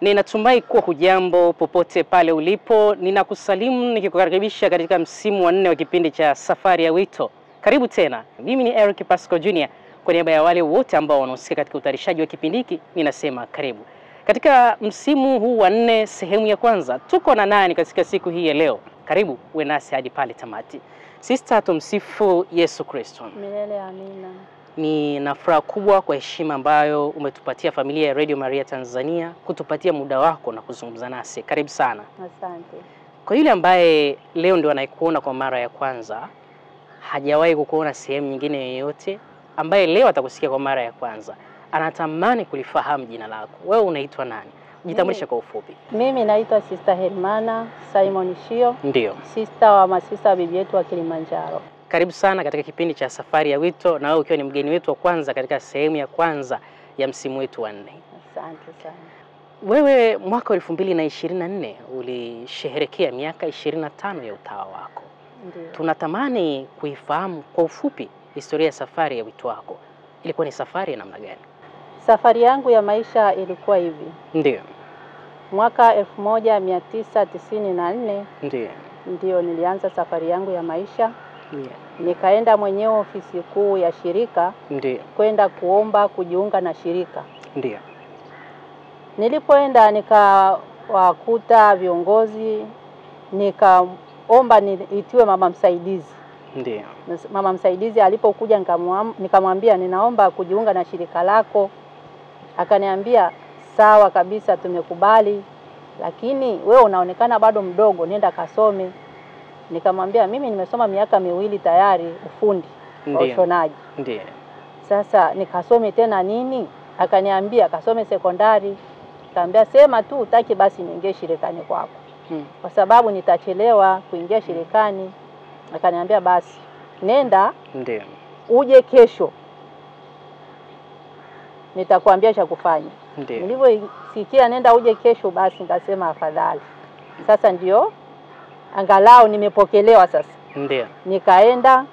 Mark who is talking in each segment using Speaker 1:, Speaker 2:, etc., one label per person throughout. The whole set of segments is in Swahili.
Speaker 1: Ninatumai kuwa hujambo popote pale ulipo. Ninakusalimu nikikukaribisha katika msimu wa 4 wa kipindi cha Safari ya Wito. Karibu tena. Mimi ni Eric Pasco Jr. Kwa niaba ya wale wote ambao wanahusika katika utayarishaji wa kipindi hiki, ninasema karibu. Katika msimu huu wa 4 sehemu ya kwanza, tuko na nani katika siku hii ya leo? Karibu uwe nasi hadi pale tamati. Sister, tumsifu Yesu Kristo.
Speaker 2: Milele amina.
Speaker 1: Ni na furaha kubwa kwa heshima ambayo umetupatia familia ya Radio Maria Tanzania kutupatia muda wako na kuzungumza nasi. Karibu sana.
Speaker 2: Asante.
Speaker 1: Kwa yule ambaye leo ndio anaikuona kwa mara ya kwanza, hajawahi kukuona sehemu nyingine yoyote, ambaye leo atakusikia kwa mara ya kwanza, anatamani kulifahamu jina lako. Wewe unaitwa nani? Jitambulishe kwa ufupi.
Speaker 2: Mimi naitwa Sister Hermana Simon Shio.
Speaker 1: Ndio.
Speaker 2: Sister wa masista bibi yetu wa Kilimanjaro.
Speaker 1: Karibu sana katika kipindi cha Safari ya Wito, na wewe ukiwa ni mgeni wetu wa kwanza katika sehemu ya kwanza ya msimu wetu wa 4.
Speaker 2: Asante sana.
Speaker 1: Wewe mwaka 2024 ulisherehekea miaka 25 ya utawa wako.
Speaker 2: Ndio.
Speaker 1: Tunatamani kuifahamu kwa ufupi historia ya safari ya wito wako. Ilikuwa ni safari ya namna gani?
Speaker 2: Safari yangu ya maisha ilikuwa hivi.
Speaker 1: Ndio.
Speaker 2: Mwaka 1994
Speaker 1: Ndio.
Speaker 2: nilianza safari yangu ya maisha.
Speaker 1: Ndio.
Speaker 2: Nikaenda mwenyewe ofisi kuu ya shirika.
Speaker 1: Ndio.
Speaker 2: Kwenda kuomba kujiunga na shirika.
Speaker 1: Ndio.
Speaker 2: Nilipoenda nikawakuta viongozi, nikaomba niitiwe mama msaidizi.
Speaker 1: Ndio.
Speaker 2: Mama msaidizi alipokuja nikamwambia ninaomba kujiunga na shirika lako. Akaniambia sawa kabisa, tumekubali, lakini wewe unaonekana bado mdogo, nenda kasome. Nikamwambia mimi nimesoma miaka 2 tayari ufundi wa ushonaji.
Speaker 1: Ndio.
Speaker 2: Sasa nikasome tena nini? Akaniambia kasome sekondari. Nikamwambia sema tu utaki basi niingie shirikani kwako. Kwa sababu nitachelewa kuingia shirikani. Akaniambia basi nenda.
Speaker 1: Ndio.
Speaker 2: Uje kesho, nitakwambia cha kufanya.
Speaker 1: Ndio.
Speaker 2: Nilivyosikia nenda uje kesho, basi nikasema afadhali. Sasa ndio angalau nimepokelewa sasa.
Speaker 1: Ndio.
Speaker 2: Nikaenda,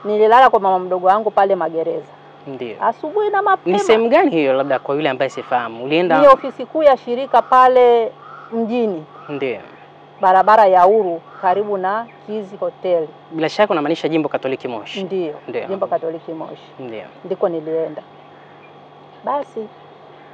Speaker 2: nililala kwa mama mdogo wangu pale magereza.
Speaker 1: Ndio.
Speaker 2: Asubuhi na mapema.
Speaker 1: Ni sehemu gani hiyo, labda kwa yule ambaye sifahamu? Ulienda?
Speaker 2: Ni ofisi kuu ya shirika pale mjini.
Speaker 1: Ndio.
Speaker 2: Barabara ya Uhuru karibu na Kizi Hotel.
Speaker 1: Bila shaka unamaanisha Jimbo Katoliki Moshi.
Speaker 2: Ndio. Jimbo Katoliki Moshi.
Speaker 1: Ndio.
Speaker 2: Ndiko nilienda. Basi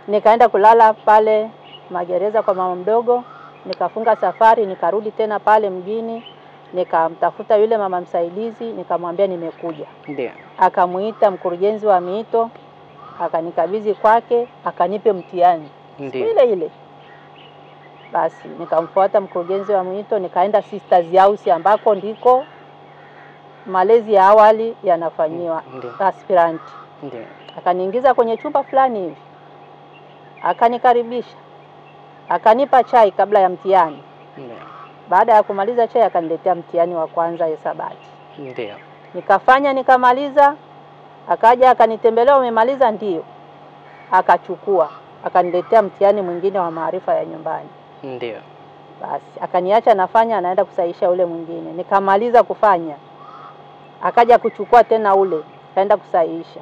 Speaker 2: nikaenda kulala pale magereza kwa mama mdogo, nikafunga safari, nikarudi tena pale mjini, nikamtafuta yule mama msaidizi, nikamwambia nimekuja.
Speaker 1: Ndio.
Speaker 2: Akamuita mkurugenzi wa miito, akanikabidhi kwake, akanipe mtihani.
Speaker 1: Ndio.
Speaker 2: Ile. Basi nikamfuata mkurugenzi wa miito, nikaenda Sisters House ambako ndiko malezi ya awali yanafanyiwa aspirant.
Speaker 1: Ndio.
Speaker 2: Akaniingiza kwenye chumba fulani hivi. Akanikaribisha. Akanipa chai kabla ya mtihani.
Speaker 1: Ndio.
Speaker 2: Baada ya kumaliza chai akaniletea mtihani wa kwanza hesabati.
Speaker 1: Ndio.
Speaker 2: Nikafanya nikamaliza. Akaja akanitembelea, umemaliza? Ndio. Akachukua, akaniletea mtihani mwingine wa maarifa ya nyumbani.
Speaker 1: Ndio.
Speaker 2: Basi akaniacha nafanya, anaenda kusahihisha ule mwingine. Nikamaliza kufanya. Akaja kuchukua tena ule, kaenda kusahihisha.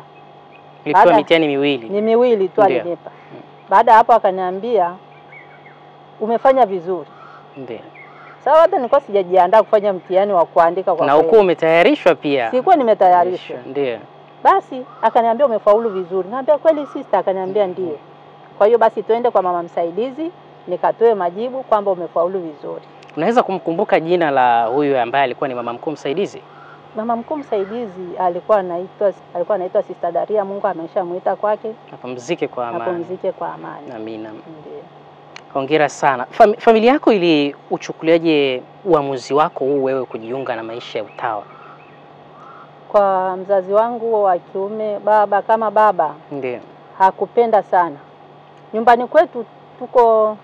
Speaker 1: Ilikuwa mitihani miwili.
Speaker 2: Ni miwili tu alinipa. Baada hapo akaniambia umefanya vizuri.
Speaker 1: Ndio.
Speaker 2: Sawa, hata nilikuwa sijajiandaa kufanya mtihani wa kuandika kwa
Speaker 1: na uko umetayarishwa pia?
Speaker 2: Sikuwa nimetayarishwa.
Speaker 1: Ndio.
Speaker 2: Basi akaniambia umefaulu vizuri. Naambia kweli sister? Akaniambia ndio. Kwa hiyo basi tuende kwa mama msaidizi nikatoe majibu kwamba umefaulu vizuri.
Speaker 1: Unaweza kumkumbuka jina la huyu ambaye alikuwa ni mama mkuu msaidizi?
Speaker 2: Mama mkuu msaidizi alikuwa anaitwa Sister Daria, Mungu ameshamuita kwake.
Speaker 1: Apumzike kwa amani.
Speaker 2: Apumzike kwa amani.
Speaker 1: Amina.
Speaker 2: Ndio.
Speaker 1: Hongera sana. Familia yako ili uchukuliaje uamuzi wako huu wewe kujiunga na maisha ya utawa?
Speaker 2: Kwa mzazi wangu wa kiume, baba kama baba,
Speaker 1: ndio,
Speaker 2: hakupenda sana. Nyumbani kwetu tuko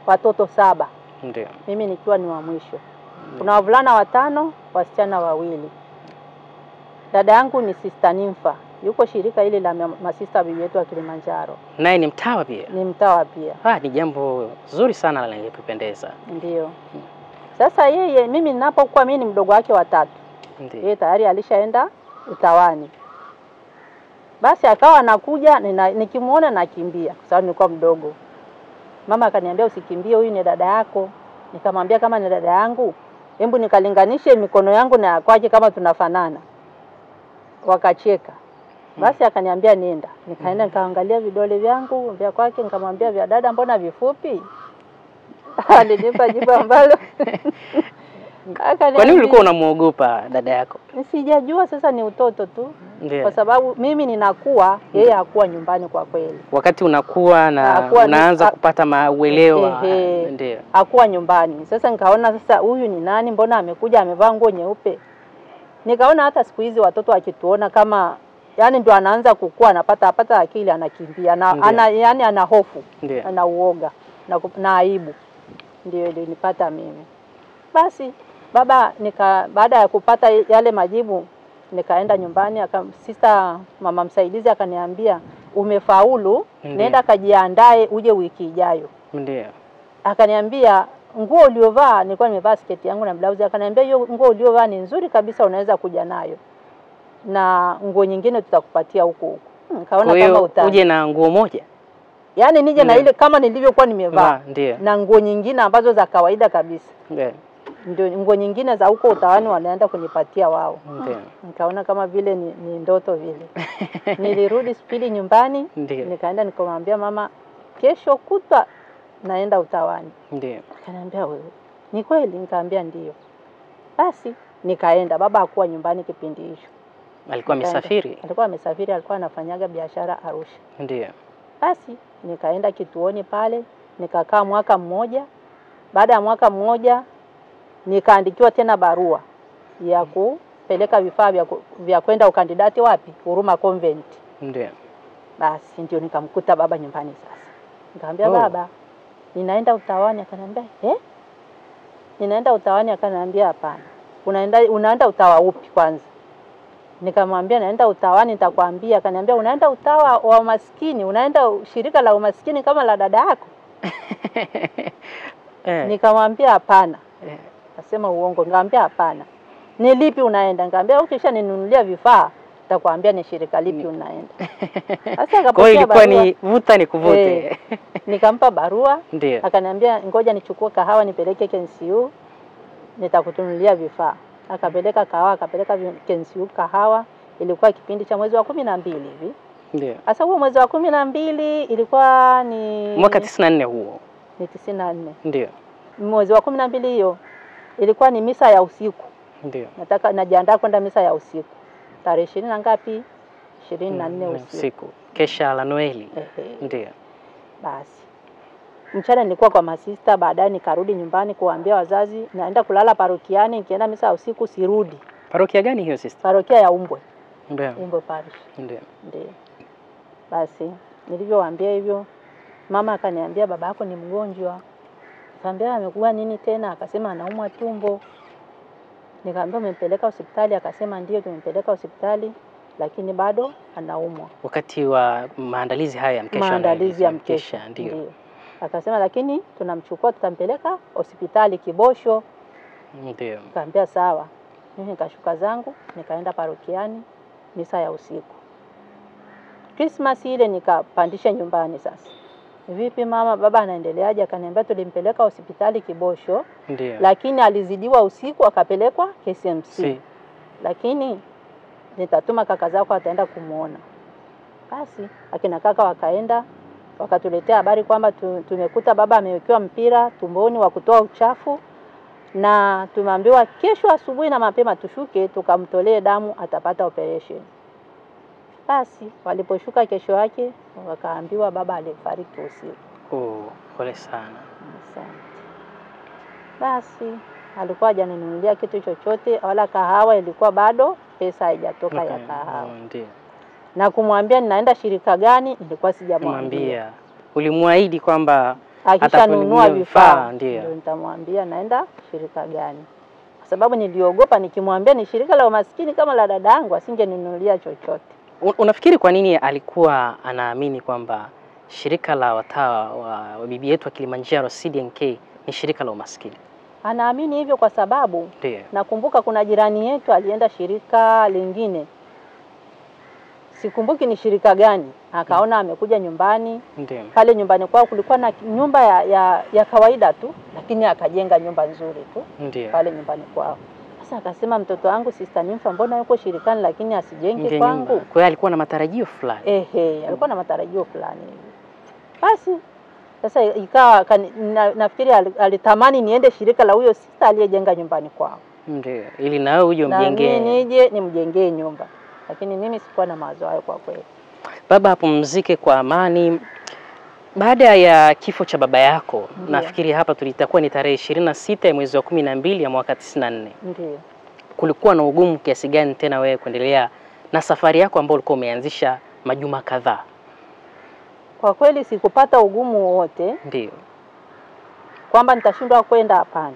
Speaker 2: watoto 7.
Speaker 1: Ndio.
Speaker 2: Mimi nikiwa ni wa mwisho. Kuna wavulana 5, wasichana 2. Dada yangu ni Sister Nimfa. Yuko shirika ile la masista bibi yetu wa Kilimanjaro.
Speaker 1: Naye ni mtawa pia?
Speaker 2: Ni mtawa pia.
Speaker 1: Ni jambo zuri sana la kupendeza.
Speaker 2: Ndio. Sasa mimi ninapokuwa mimi ni mdogo wake wa 3.
Speaker 1: Ndio.
Speaker 2: Yeye tayari alishaenda utawani. Basi akawa anakuja nikimuona nakimbia kwa sababu nilikuwa mdogo. Mama akaniambia usikimbie, huyu ni dada yako. Nikamwambia kama ni dada yangu, hebu nikalinganishe mikono yangu na kwake kama tunafanana. Wakacheka. Basi akaniambia nenda. Nikaenda nikaangalia vidole vyangu vya kwake, nikamwambia vya dada mbona vifupi? Alinipa jibu ambalo
Speaker 1: Kwa nini ulikuwa unamuogopa dada yako?
Speaker 2: Sijajua, sasa ni utoto tu.
Speaker 1: Ndiyo.
Speaker 2: Kwa sababu mimi ninakuwa, yeye hakuwa nyumbani kwa kweli.
Speaker 1: Wakati unakuwa na unaanza kupata mauelewa, ndio.
Speaker 2: Hakuwa nyumbani. Sasa nikaona sasa huyu ni nani, mbona amekuja amevaa nguo nyeupe? Nikaona hata siku hizi watoto akituona kama yani ndio anaanza kukua, anapata akili, anakimbia yani ana hofu, ana uoga na aibu. Ndio ilinipata mimi. Basi baba baada ya kupata yale majibu nikaenda nyumbani, mama msaidizi akaniambia umefaulu, nenda kajiandae uje wiki ijayo.
Speaker 1: Ndio.
Speaker 2: Akaniambia nguo uliovaa, nilikuwa nimevaa sketi yangu na blouse, akaniambia hiyo nguo uliovaa ni nzuri kabisa, unaweza kuja nayo. Na nguo nyingine tutakupatia huko. Nikaona kama utani.
Speaker 1: Uje na nguo moja?
Speaker 2: Yaani nije na ile kama nilivyokuwa nimevaa.
Speaker 1: Ndio.
Speaker 2: Na nguo nyingine ambazo za kawaida kabisa.
Speaker 1: Ndio.
Speaker 2: Ndio nguo nyingine za huko utawani wanaenda kunipatia wao.
Speaker 1: Ndio.
Speaker 2: Nikaona kama vile ni ndoto vile. Nilirudi spidi nyumbani, nikaenda nikamwambia mama kesho kutwa naenda utawani.
Speaker 1: Ndio.
Speaker 2: Akaniambia wewe, ni kweli? Nikamwambia ndio. Basi nikaenda, baba hakuwa nyumbani kipindi hicho.
Speaker 1: Alikuwa amesafiri?
Speaker 2: Alikuwa amesafiri, alikuwa anafanyaga biashara Arusha.
Speaker 1: Ndio.
Speaker 2: Basi nikaenda kituoni pale, nikakaa mwaka mmoja. Baada ya mwaka mmoja nikaandikiwa tena barua ya kupeleka vifaa vya kwenda ukandidati wapi? Huruma Convent.
Speaker 1: Ndio.
Speaker 2: Basi ndio nikamkuta baba nyumbani sasa. Nikamwambia baba, ninaenda utawani. Akaniambia ninaenda utawani? Akaniambia hapana. Unaenda utawa upi kwanza? Nikamwambia naenda utawani nitakwambia. Akaniambia unaenda utawa wa maskini, unaenda shirika la umaskini kama la dada yako? Nikamwambia hapana. Akasema uongo. Nikamwambia hapana. Ni lipi unaenda? Nikamwambia ukisha ninunulia vifaa nitakwambia ni shirika lipi unaenda. Sasa akapokea
Speaker 1: ilikuwa ni vuta ni kuvute.
Speaker 2: Nikampa barua.
Speaker 1: Akaniambia
Speaker 2: ngoja nichukue kahawa nipeleke KNCU, nitakutunulia vifaa. Akapeleka kahawa, akapeleka KNCU kahawa. Ilikuwa kipindi cha mwezi wa 12 hivi.
Speaker 1: Ndio.
Speaker 2: Sasa huo mwezi wa 12 ilikuwa ni
Speaker 1: mwaka 94 huo.
Speaker 2: Ni 94.
Speaker 1: Ndio.
Speaker 2: Mwezi wa 12 hiyo ilikuwa ni misa ya usiku.
Speaker 1: Ndio.
Speaker 2: Najiandaa kwenda misa ya usiku. Tarehe 20 na ngapi? 24
Speaker 1: usiku. Kesha la Noeli. Ndio.
Speaker 2: Basi mchana nilikuwa kwa masista, baadaye nikarudi nyumbani kuambia wazazi naenda kulala parokiani, nikienda misa ya usiku sirudi.
Speaker 1: Parokia gani hiyo sister?
Speaker 2: Parokia ya Umbwe.
Speaker 1: Ndio.
Speaker 2: Umbwe parish.
Speaker 1: Ndio.
Speaker 2: Ndio. Basi nilivyowaambia hivyo, mama akaniambia baba yako ni mgonjwa. Nikamwambia amekuwa nini tena? Akasema anaumwa tumbo. Nikamwambia umempeleka hospitali? Akasema ndio tumempeleka hospitali lakini bado anaumwa.
Speaker 1: Wakati wa maandalizi haya ya mkesha.
Speaker 2: Maandalizi ya mkesha. Ndio. Akasema lakini tunamchukua tutampeleka hospitali Kibosho.
Speaker 1: Ndio.
Speaker 2: Nikamwambia sawa. Mimi nikashuka zangu nikaenda parokiani misa ya usiku. Christmas ile nikapandisha nyumbani sasa. Vipi mama, baba anaendeleaje? Akaniambia tulimpeleka hospitali Kibosho.
Speaker 1: Ndio.
Speaker 2: Lakini alizidiwa usiku akapelekwa KCMC. Lakini nitatuma kaka zako ataenda kumuona. Basi akina kaka wakaenda wakatuletea habari kwamba tumekuta baba amewekewa mpira tumboni wa kutoa uchafu, na tumeambiwa kesho asubuhi na mapema tushuke tukamtolee damu atapata operation. Basi waliposhuka kesho yake wakaambiwa baba alifariki usiku.
Speaker 1: Pole sana.
Speaker 2: Asante. Basi alikuwa hajaninunulia kitu chochote wala kahawa, ilikuwa bado pesa haijatoka ya kahawa.
Speaker 1: Ndio. Na
Speaker 2: kumwambia ninaenda shirika gani nilikuwa sijamwambia.
Speaker 1: Ulimwahidi kwamba
Speaker 2: akishanunua vifaa
Speaker 1: ndio
Speaker 2: nitamwambia naenda shirika gani. Kwa sababu niliogopa nikimwambia ni shirika la umaskini kama la dada yangu asingeninunulia chochote.
Speaker 1: Unafikiri kwa nini alikuwa anaamini kwamba shirika la watawa wa bibi yetu wa Kilimanjaro CDNK ni shirika la umaskini?
Speaker 2: Anaamini hivyo kwa sababu nakumbuka kuna jirani yetu alienda shirika lingine sikumbuki ni shirika gani, akaona amekuja nyumbani.
Speaker 1: Ndio.
Speaker 2: Pale nyumbani kwao kulikuwa na nyumba ya kawaida tu, lakini akajenga nyumba nzuri tu
Speaker 1: Ndio.
Speaker 2: pale nyumbani kwao. Sasa akasema mtoto wangu Sister Nympha mbona yuko shirikani lakini asijenge kwangu?
Speaker 1: Kwa hiyo alikuwa na matarajio fulani.
Speaker 2: Alikuwa na matarajio fulani hivi. Basi sasa ikawa nafikiri alitamani niende shirika la huyo sister aliyejenga nyumbani kwao.
Speaker 1: Ndio. Ili na wewe uje umjengee.
Speaker 2: Na mimi nije nimjengee nyumba. Lakini mimi sikuwa na mawazo hayo kwa kweli.
Speaker 1: Baba apumzike kwa amani. Baada ya kifo cha baba yako, nafikiri hapa tulitakuwa ni tarehe 26 ya mwezi wa 12 ya mwaka 94.
Speaker 2: Ndio.
Speaker 1: Kulikuwa na ugumu kiasi gani tena wewe kuendelea na safari yako ambayo ulikuwa umeanzisha majuma kadhaa?
Speaker 2: Kwa kweli sikupata ugumu wowote.
Speaker 1: Ndio.
Speaker 2: Kwamba nitashindwa kwenda, hapana.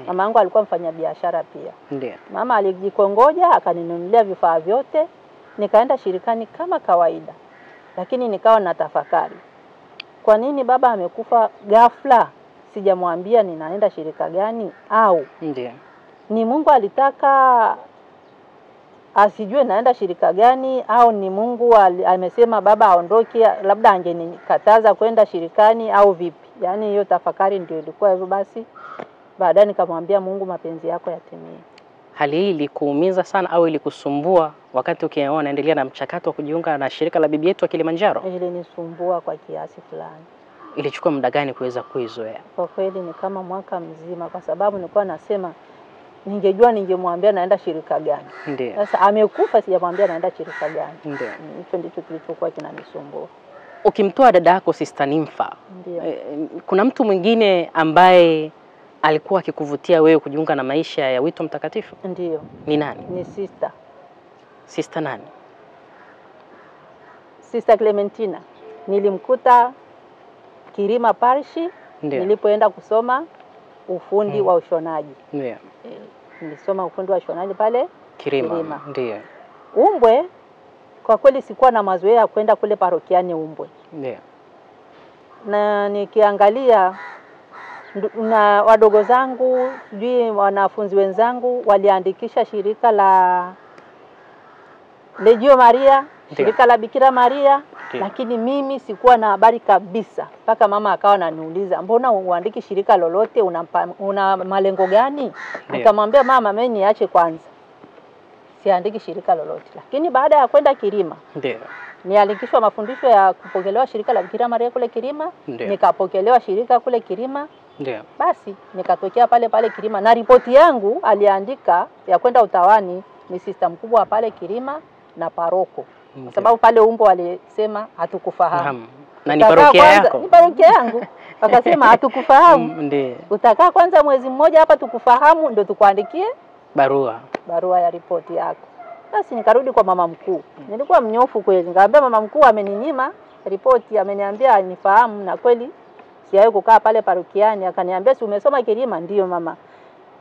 Speaker 2: Mama yangu alikuwa mfanyabiashara pia.
Speaker 1: Ndio.
Speaker 2: Mama alijikongoja akaninunulia vifaa vyote, nikaenda shirikani kama kawaida. Lakini nikawa na tafakari. Kwa nini baba amekufa ghafla? Sijamwambia ninaenda shirika gani, au
Speaker 1: Ndio.
Speaker 2: ni Mungu alitaka asijue naenda shirika gani, au ni Mungu amesema baba aondoke, labda angenikataza kwenda shirikani au vipi? Yaani hiyo tafakari ndio ilikuwa hivyo. Basi baadaye nikamwambia Mungu, mapenzi yako yatimie.
Speaker 1: Hali hii ilikuumiza sana au ilikusumbua wakati ukiwa unaendelea na mchakato wa kujiunga na shirika la bibi yetu wa Kilimanjaro?
Speaker 2: Ilinisumbua kwa kiasi fulani.
Speaker 1: Ilichukua muda gani kuweza kuizoea?
Speaker 2: Kwa kweli ni kama mwaka mzima, kwa sababu nilikuwa nasema ningejua ningemwambia naenda shirika gani.
Speaker 1: Ndio.
Speaker 2: Sasa amekufa sijamwambia naenda shirika gani.
Speaker 1: Ndio.
Speaker 2: Hicho ndicho kilichokuwa kinanisumbua.
Speaker 1: Ukimtoa dada yako Sister Nympha, kuna mtu mwingine ambaye alikuwa akikuvutia wewe kujiunga na maisha ya wito mtakatifu?
Speaker 2: Ndio.
Speaker 1: Ni nani?
Speaker 2: Ni sister.
Speaker 1: Sister nani?
Speaker 2: Sister Clementina. Nilimkuta Kirima Parish nilipoenda kusoma ufundi wa ushonaji.
Speaker 1: Ndio.
Speaker 2: Nilisoma ufundi wa ushonaji pale
Speaker 1: Kirima. Ndio.
Speaker 2: Umbwe kwa kweli sikuwa na mazoea ya kwenda kule parokiani Umbwe.
Speaker 1: Ndio.
Speaker 2: Na nikiangalia na wadogo zangu, sijui wanafunzi wenzangu waliandikisha shirika la Legio Maria, shirika la Bikira Maria, lakini mimi sikuwa na habari kabisa. Mpaka mama akawa ananiuliza, "Mbona uandiki shirika lolote, una malengo gani?" Nikamwambia mama, mimi niache kwanza. Siandiki shirika lolote. Lakini baada ya kwenda Kirima, nialikishwa mafundisho ya kupokelewa shirika la Bikira Maria kule Kirima, nikapokelewa shirika kule Kirima.
Speaker 1: Ndio.
Speaker 2: Basi nikatokea pale pale Kirima, na ripoti yangu aliandika ya kwenda utawani ni sister mkubwa pale Kirima na paroko. Kwa sababu pale Umbo walisema hatukufahamu.
Speaker 1: Na ni parokia yako?
Speaker 2: Ni parokia yangu. Wakasema hatukufahamu.
Speaker 1: Ndio.
Speaker 2: Utakaa kwanza mwezi mmoja hapa tukufahamu ndio tukuandikie barua ya ripoti yako. Basi nikarudi kwa mama mkuu. Nilikuwa mnyofu kweli. Nikamwambia mama mkuu ameninyima ripoti, ameniambia nifahamu, na kweli sijawahi kukaa pale parokiani. Akaniambia, "Si umesoma Kirima?" "Ndio mama."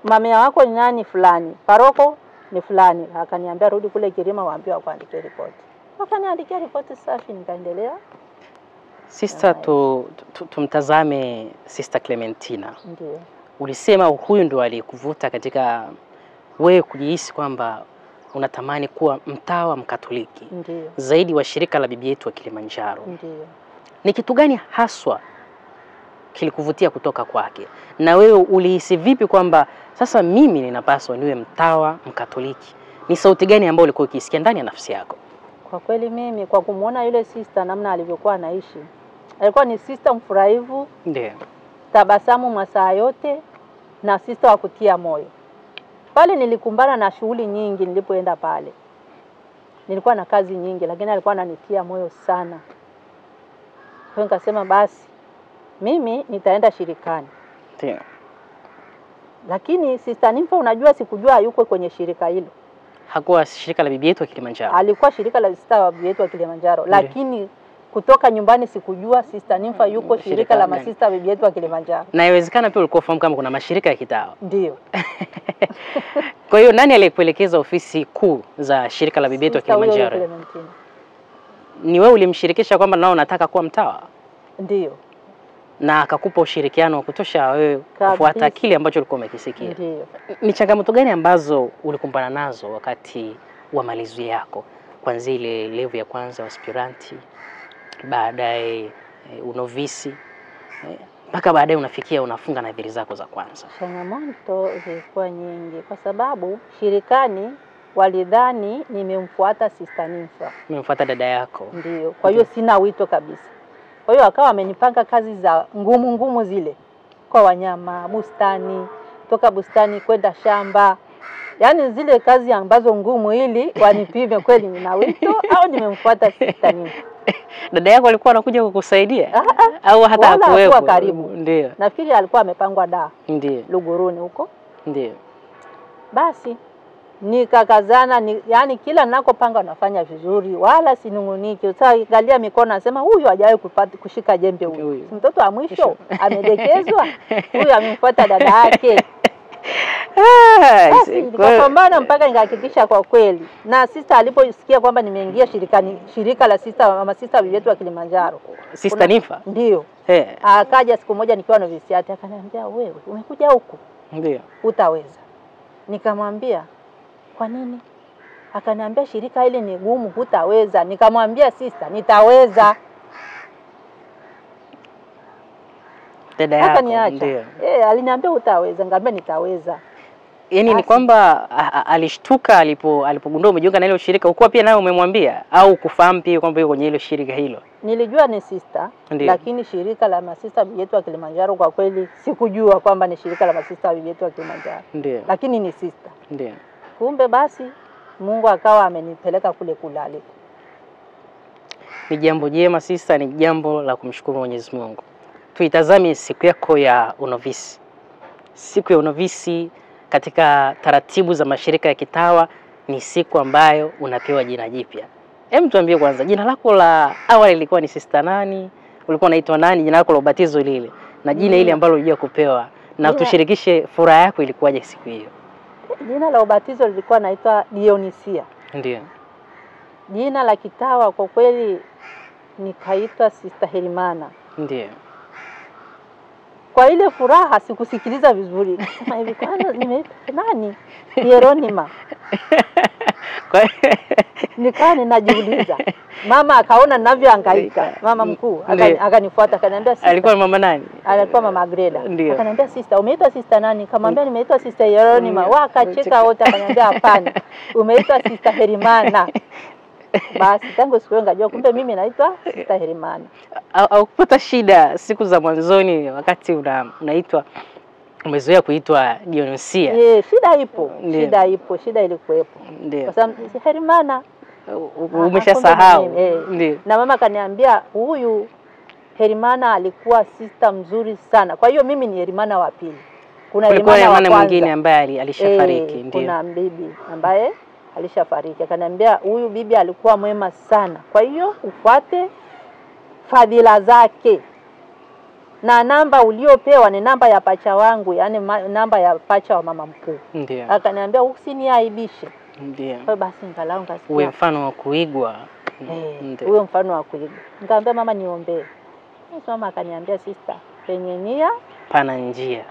Speaker 2: "Mamea wako ni nani?" "Fulani." "Paroko?" "Ni fulani." Akaniambia, "Rudi kule Kirima waambie wakuandikie ripoti." Wakaniandikia ripoti safi, nikaendelea.
Speaker 1: Sister, tumtazame Sister Clementina.
Speaker 2: Ndio.
Speaker 1: Ulisema huyu ndo alikuvuta katika wewe kujihisi kwamba unatamani kuwa mtawa Mkatoliki.
Speaker 2: Ndio.
Speaker 1: Zaidi wa shirika la bibi yetu wa Kilimanjaro.
Speaker 2: Ndio.
Speaker 1: Ni kitu gani haswa kilikuvutia kutoka kwake? Na wewe ulihisi vipi kwamba sasa mimi ninapaswa niwe mtawa Mkatoliki? Ni sauti gani ambayo ulikuwa ukisikia ndani ya nafsi yako?
Speaker 2: Kwa kweli mimi kwa kumuona yule sister namna alivyokuwa anaishi, alikuwa ni sister mfurahivu.
Speaker 1: Ndio.
Speaker 2: Tabasamu masaa yote, na sister wa kutia moyo. Pale nilikumbana na shughuli nyingi nilipoenda pale. Nilikuwa na kazi nyingi, lakini alikuwa ananitia moyo sana. Kwa nikasema basi mimi nitaenda shirikani.
Speaker 1: Ndio.
Speaker 2: Lakini Sister Nympha, unajua sikujua yuko kwenye shirika hilo.
Speaker 1: Hakuwa shirika la bibi yetu wa Kilimanjaro.
Speaker 2: Alikuwa shirika la sister wa bibi yetu wa Kilimanjaro. Lakini kutoka nyumbani sikujua Sister Nympha yuko shirika la masista wa bibi yetu wa Kilimanjaro.
Speaker 1: Na inawezekana pia ulikuwa ufahamu kama kuna mashirika ya kitawa.
Speaker 2: Ndio.
Speaker 1: Kwa hiyo nani aliyekuelekeza ofisi kuu za shirika la bibi yetu wa Kilimanjaro? Ni wewe ulimshirikisha kwamba nao nataka kuwa mtawa?
Speaker 2: Ndio.
Speaker 1: Na akakupa ushirikiano wa kutosha wewe kufuata kile ambacho ulikuwa umekisikia?
Speaker 2: Ndio.
Speaker 1: Ni changamoto gani ambazo ulikumbana nazo wakati wa malizi yako? kuanzia ile level ya kwanza aspiranti, baadaye unovisi, mpaka baadaye unafikia unafunga nadhiri zako za kwanza?
Speaker 2: Changamoto zilikuwa nyingi kwa sababu shirikani walidhani nimemfuata Sister Nifa.
Speaker 1: Nimemfuata dada yako.
Speaker 2: Ndio. Kwa hiyo sina wito kabisa. Kwa hiyo akawa amenipanga kazi za ngumu zile kwa wanyama, bustani, toka bustani kwenda shamba. Yaani zile kazi ambazo ngumu ili wanipime kweli nina wito au nimemfuata Sister Nifa.
Speaker 1: Dada yako alikuwa anakuja kukusaidia? Au hata
Speaker 2: hakuwepo karibu?
Speaker 1: Ndio.
Speaker 2: Nafikiri alikuwa amepangwa da.
Speaker 1: Ndio.
Speaker 2: Luguruni huko.
Speaker 1: Ndio.
Speaker 2: Basi nikakazana yani kila ninakopanga nafanya vizuri wala sinunguniki. Sasa angalia mikono nasema huyu hajawahi kushika jembe huyu. Mtoto wa mwisho amedekezwa. Huyu amemfuata dada yake. Nikapambana mpaka nikahakikisha kwa kweli. Na sister aliposikia kwamba nimeingia shirika la mama sister wetu wa Kilimanjaro.
Speaker 1: Sister Nifa?
Speaker 2: Ndio. Akaja siku moja nikiwa novisiati akaniambia wewe umekuja huku?
Speaker 1: Ndio.
Speaker 2: Utaweza. Nikamwambia kwa nini? Akaniambia shirika hili ni gumu hutaweza. Nikamwambia sister nitaweza.
Speaker 1: Dada yako?
Speaker 2: Akaniacha. Aliniambia utaweza, ngambia nitaweza.
Speaker 1: Yaani ni kwamba alishtuka alipogundua umejiunga na ile shirika, ukuwa pia nawe umemwambia au kufahamu pia kwamba yuko kwenye ile shirika hilo?
Speaker 2: Nilijua ni sister, lakini shirika la masista yetu wa Kilimanjaro kwa kweli sikujua kwamba ni shirika la masista yetu wa Kilimanjaro.
Speaker 1: Ndio.
Speaker 2: Lakini ni sister.
Speaker 1: Ndio.
Speaker 2: Kumbe basi Mungu akawa amenipeleka kule kulale.
Speaker 1: Ni jambo jema sister, ni jambo la kumshukuru Mwenyezi Mungu. Tuitazame siku yako ya unovisi. Siku ya unovisi katika taratibu za mashirika ya kitawa ni siku ambayo unapewa jina jipya. Hem, tuambie kwanza jina lako la awali lilikuwa ni sister nani? Ulikuwa unaitwa nani? Jina lako la ubatizo lile na jina ile ambalo ulijua kupewa, na tushirikishe furaha yako ilikuwaje siku hiyo?
Speaker 2: Jina la ubatizo lilikuwa naitwa Dionisia.
Speaker 1: Ndio. Jina
Speaker 2: la kitawa kwa kweli nikaitwa Sister Herimana.
Speaker 1: Ndio.
Speaker 2: Kwa ile furaha sikusikiliza vizuri. Nasema hivi kwanza nimeitwa nani? Hieronima. Nikawa ninajiuliza. Mama akaona ninavyohangaika. Mama mkuu akanifuata akaniambia sister.
Speaker 1: Alikuwa mama nani?
Speaker 2: Alikuwa mama Greda. Akaniambia sister, umeitwa sister nani? Nikamwambia nimeitwa Sister Hieronima. Wakacheka wote akaniambia hapana. Umeitwa Sister Herimana. Basi tangu siku hiyo ngajua kumbe mimi naitwa Sister Herimana.
Speaker 1: Au kupata shida siku za mwanzoni wakati unaitwa umezoea kuitwa Dionisia?
Speaker 2: Shida ipo, shida ilikuwepo. Kwa sababu Herimana
Speaker 1: umeshasahau.
Speaker 2: Na mama kaniambia huyu Herimana alikuwa sister mzuri sana. Kwa hiyo mimi ni Herimana wa pili. Kuna Herimana
Speaker 1: mwingine ambaye alishafariki.
Speaker 2: Ndio. Kuna bibi ambaye alishafariki. Akaniambia huyu bibi alikuwa mwema sana. Kwa hiyo ufuate fadhila zake. Na namba uliopewa ni namba ya pacha wangu, yani namba ya pacha wa mama mkuu.
Speaker 1: Ndio.
Speaker 2: Akaniambia usiniaibishe.
Speaker 1: Ndio.
Speaker 2: Kwa basi ngalau ngasikia.
Speaker 1: Uwe mfano wa kuigwa.
Speaker 2: Ndio. Uwe mfano wa kuigwa. Nikamwambia mama niombee. Mama akaniambia sister, penye nia
Speaker 1: pana njia.